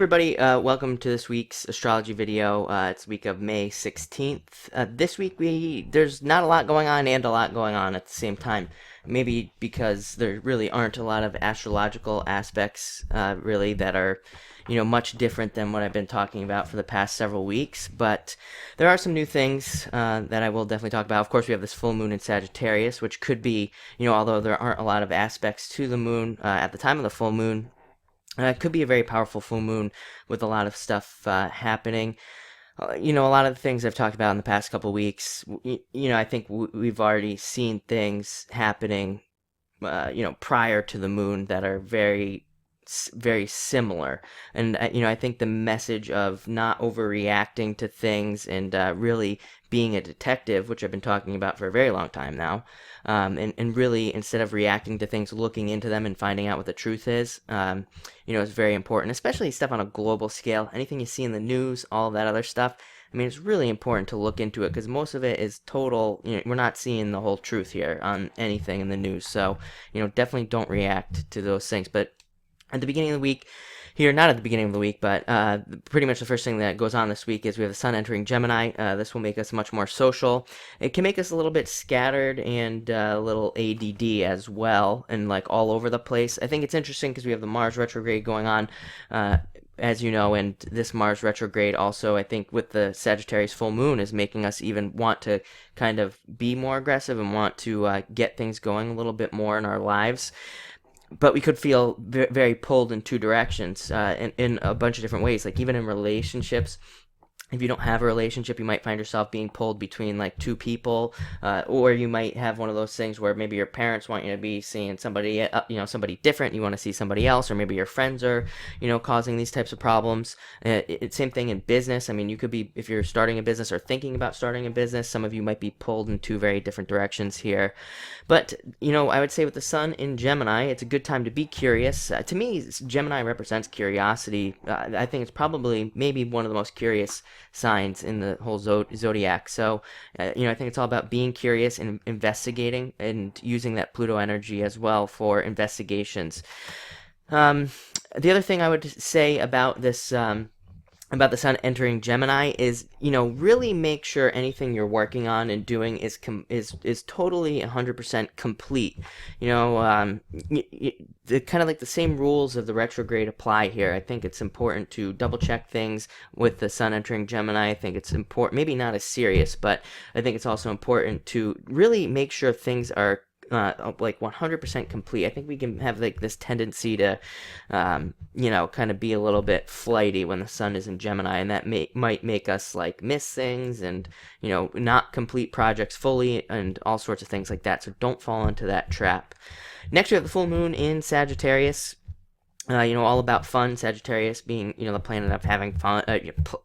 Everybody, welcome to this week's astrology video. It's the week of May 16th. This week there's not a lot going on and a lot going on at the same time. Maybe because there really aren't a lot of astrological aspects really that are, much different than what I've been talking about for the past several weeks. But there are some new things that I will definitely talk about. Of course, we have this full moon in Sagittarius, which could be, although there aren't a lot of aspects to the moon at the time of the full moon, it could be a very powerful full moon with a lot of stuff happening. A lot of the things I've talked about in the past couple weeks, I think we've already seen things happening, prior to the moon that are very similar. And, I think the message of not overreacting to things and really being a detective, which I've been talking about for a very long time now, and really, instead of reacting to things, looking into them and finding out what the truth is, is very important, especially stuff on a global scale. Anything you see in the news, all of that other stuff, I mean, it's really important to look into it because most of it is total, we're not seeing the whole truth here on anything in the news. So, definitely don't react to those things. But at the beginning of the week, here, not at the beginning of the week, but pretty much the first thing that goes on this week is we have the sun entering Gemini. This will make us much more social. It can make us a little bit scattered and a little ADD as well, and like all over the place. I think it's interesting because we have the Mars retrograde going on, as you know, and this Mars retrograde also, I think, with the Sagittarius full moon is making us even want to kind of be more aggressive and want to get things going a little bit more in our lives. But we could feel very pulled in two directions in a bunch of different ways. Like even in relationships, if you don't have a relationship, you might find yourself being pulled between like two people, or you might have one of those things where maybe your parents want you to be seeing somebody, somebody different. You want to see somebody else, or maybe your friends are, causing these types of problems. Same thing in business. I mean, you could be, if you're starting a business or thinking about starting a business, some of you might be pulled in two very different directions here. But, I would say with the sun in Gemini, it's a good time to be curious. To me, Gemini represents curiosity. I think it's probably maybe one of the most curious signs in the whole zodiac. So, I think it's all about being curious and investigating and using that Pluto energy as well for investigations. The other thing I would say about this, about the sun entering Gemini is, really make sure anything you're working on and doing is totally 100% complete. The kind of like the same rules of the retrograde apply here. I think it's important to double check things with the sun entering Gemini. I think it's important, maybe not as serious, but I think it's also important to really make sure things are like 100% complete. I think we can have like this tendency to, kind of be a little bit flighty when the sun is in Gemini, and that might make us like miss things and, not complete projects fully and all sorts of things like that. So don't fall into that trap. Next, we have the full moon in Sagittarius. All about fun. Sagittarius being, the planet of having fun.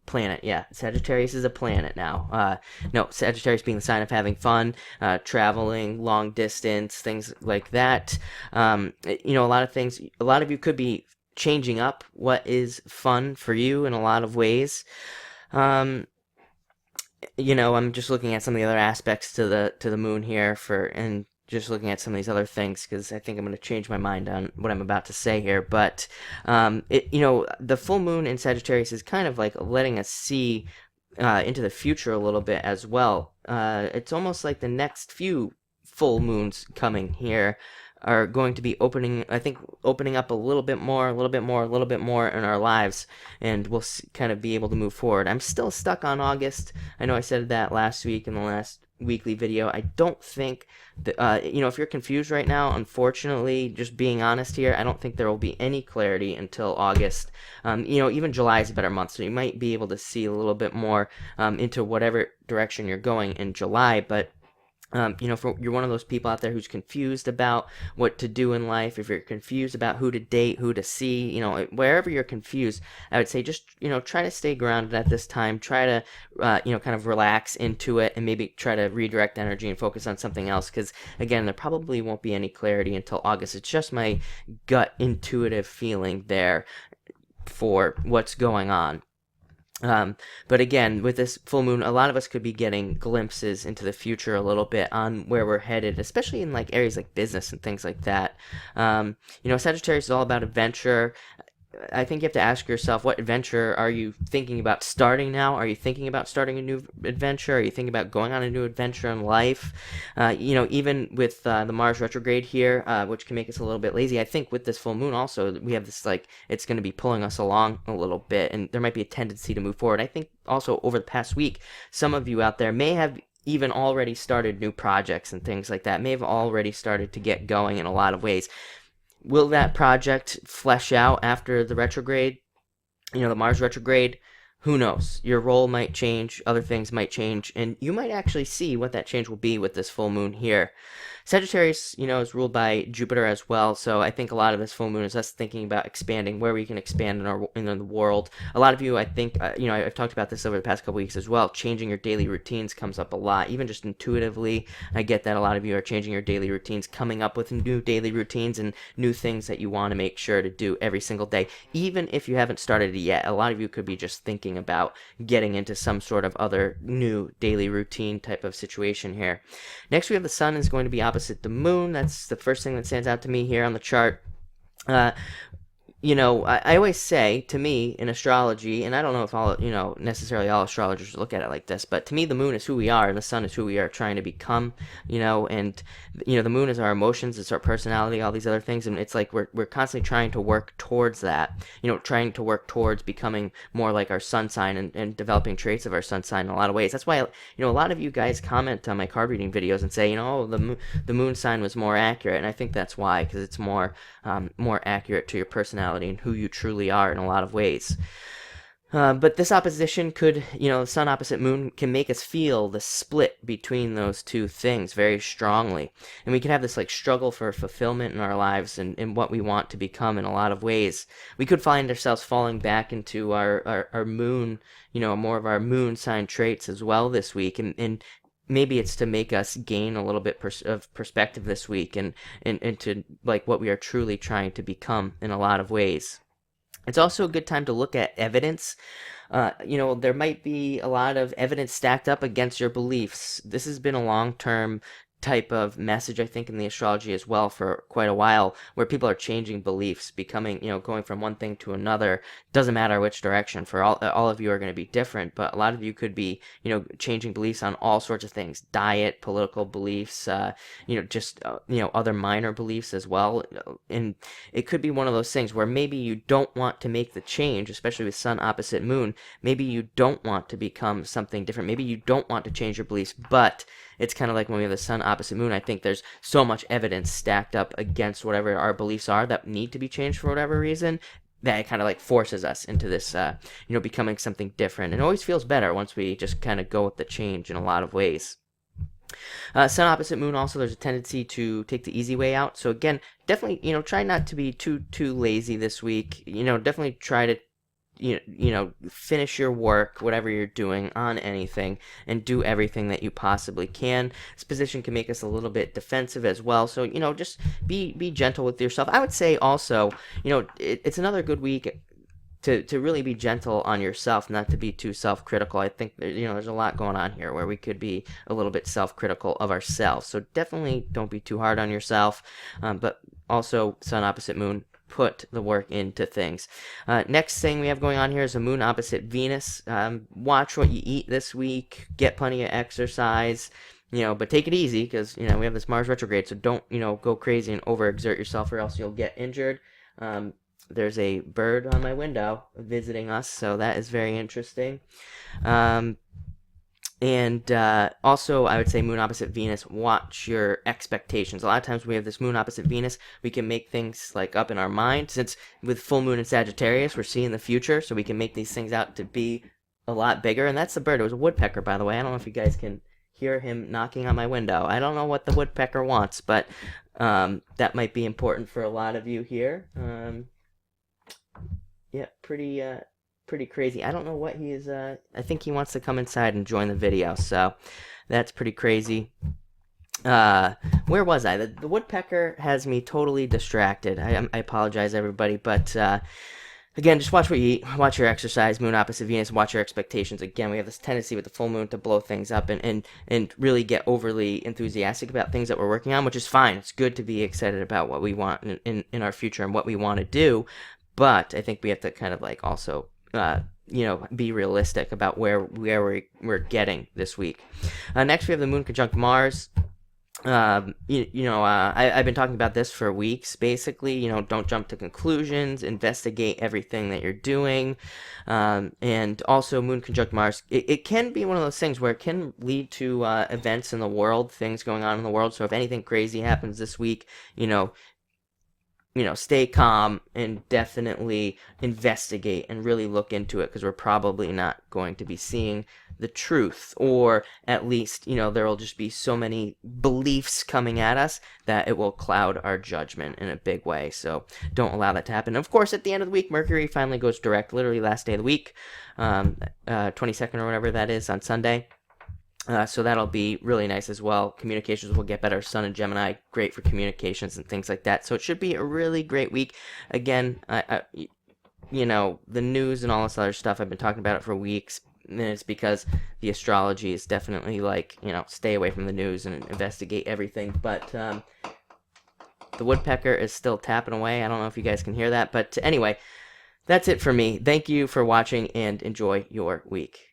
Planet, yeah. Sagittarius is a planet now. No, Sagittarius being the sign of having fun, traveling, long distance, things like that. A lot of things. A lot of you could be changing up what is fun for you in a lot of ways. I'm just looking at some of the other aspects to the moon here and just looking at some of these other things because I think I'm going to change my mind on what I'm about to say here. But the full moon in Sagittarius is kind of like letting us see into the future a little bit as well. It's almost like the next few full moons coming here are going to be opening up a little bit more in our lives, and we'll kind of be able to move forward. I'm still stuck on August. I know I said that last week in the last weekly video. I don't think that, if you're confused right now, unfortunately, just being honest here, I don't think there will be any clarity until August. Even July is a better month, so you might be able to see a little bit more into whatever direction you're going in July, but if you're one of those people out there who's confused about what to do in life, if you're confused about who to date, who to see, wherever you're confused, I would say just, try to stay grounded at this time. Try to, kind of relax into it and maybe try to redirect energy and focus on something else. Because, again, there probably won't be any clarity until August. It's just my gut intuitive feeling there for what's going on. But again, with this full moon, a lot of us could be getting glimpses into the future a little bit on where we're headed, especially in like areas like business and things like that. Sagittarius is all about adventure. I think you have to ask yourself, what adventure are you thinking about starting now? Are you thinking about starting a new adventure? Are you thinking about going on a new adventure in life? Even with the Mars retrograde here, which can make us a little bit lazy, I think with this full moon also, we have this, like, it's going to be pulling us along a little bit, and there might be a tendency to move forward. I think also over the past week, some of you out there may have even already started new projects and things like that, may have already started to get going in a lot of ways. Will that project flesh out after the retrograde? The Mars retrograde? Who knows? Your role might change, other things might change, and you might actually see what that change will be with this full moon here. Sagittarius, is ruled by Jupiter as well, so I think a lot of this full moon is us thinking about expanding, where we can expand in the world. A lot of you, I think, I've talked about this over the past couple weeks as well. Changing your daily routines comes up a lot, even just intuitively. I get that a lot of you are changing your daily routines, coming up with new daily routines and new things that you want to make sure to do every single day. Even if you haven't started it yet, a lot of you could be just thinking about getting into some sort of other new daily routine type of situation here. Next, we have the sun is going to be opposite the moon. That's the first thing that stands out to me here on the chart. I always say, to me, in astrology, and I don't know if all, necessarily all astrologers look at it like this, but to me, the moon is who we are, and the sun is who we are trying to become, and, the moon is our emotions, it's our personality, all these other things, and it's like we're constantly trying to work towards that, trying to work towards becoming more like our sun sign and developing traits of our sun sign in a lot of ways. That's why, a lot of you guys comment on my card reading videos and say, the moon sign was more accurate, and I think that's why, because it's more accurate to your personality and who you truly are in a lot of ways. But this opposition could, sun opposite moon can make us feel the split between those two things very strongly. And we can have this struggle for fulfillment in our lives and what we want to become in a lot of ways. We could find ourselves falling back into our moon, more of our moon sign traits as well this week. And maybe it's to make us gain a little bit of perspective this week and to what we are truly trying to become in a lot of ways. It's also a good time to look at evidence. There might be a lot of evidence stacked up against your beliefs. This has been a long-term type of message, I think, in the astrology as well for quite a while, where people are changing beliefs, becoming, going from one thing to another. Doesn't matter which direction. For all of you are going to be different, but a lot of you could be, changing beliefs on all sorts of things: diet, political beliefs, other minor beliefs as well. And it could be one of those things where maybe you don't want to make the change, especially with sun opposite moon. Maybe you don't want to become something different. Maybe you don't want to change your beliefs, but it's kind of like when we have the sun opposite moon. I think there's so much evidence stacked up against whatever our beliefs are that need to be changed for whatever reason, that it kind of forces us into this, becoming something different. And it always feels better once we just kind of go with the change in a lot of ways. Sun opposite moon also, there's a tendency to take the easy way out. So again, definitely, try not to be too lazy this week. Definitely try to finish your work, whatever you're doing on anything, and do everything that you possibly can. This position can make us a little bit defensive as well. So, just be gentle with yourself. I would say also, it's another good week to really be gentle on yourself, not to be too self-critical. I think there's a lot going on here where we could be a little bit self-critical of ourselves. So definitely don't be too hard on yourself. But also, sun opposite moon, put the work into things. Next thing we have going on here is a moon opposite Venus. Watch what you eat this week. Get plenty of exercise. But take it easy, because we have this Mars retrograde. So don't go crazy and overexert yourself, or else you'll get injured. There's a bird on my window visiting us, so that is very interesting. And also, I would say moon opposite Venus, watch your expectations. A lot of times we have this moon opposite Venus, we can make things up in our mind. Since with full moon in Sagittarius, we're seeing the future, so we can make these things out to be a lot bigger. And that's the bird. It was a woodpecker, by the way. I don't know if you guys can hear him knocking on my window. I don't know what the woodpecker wants, but that might be important for a lot of you here. Yeah, pretty crazy. I don't know what he is. I think he wants to come inside and join the video, so that's pretty crazy. Where was I? The woodpecker has me totally distracted. I apologize, everybody, but again, just watch what you eat, watch your exercise, moon opposite Venus, watch your expectations. Again, we have this tendency with the full moon to blow things up and really get overly enthusiastic about things that we're working on, which is fine. It's good to be excited about what we want in our future and what we want to do. but I think we have to kind of like also be realistic about where we're getting this week. Next, we have the moon conjunct Mars. I've been talking about this for weeks. Basically, don't jump to conclusions. Investigate everything that you're doing, and also moon conjunct Mars. It can be one of those things where it can lead to events in the world, things going on in the world. So if anything crazy happens this week, stay calm and definitely investigate and really look into it, because we're probably not going to be seeing the truth, or at least, there will just be so many beliefs coming at us that it will cloud our judgment in a big way. So don't allow that to happen. Of course, at the end of the week, Mercury finally goes direct, literally last day of the week, 22nd or whatever that is on Sunday. So that'll be really nice as well. Communications will get better. Sun and Gemini, great for communications and things like that. So it should be a really great week. Again, the news and all this other stuff, I've been talking about it for weeks. And it's because the astrology is definitely like, stay away from the news and investigate everything. But the woodpecker is still tapping away. I don't know if you guys can hear that. But anyway, that's it for me. Thank you for watching and enjoy your week.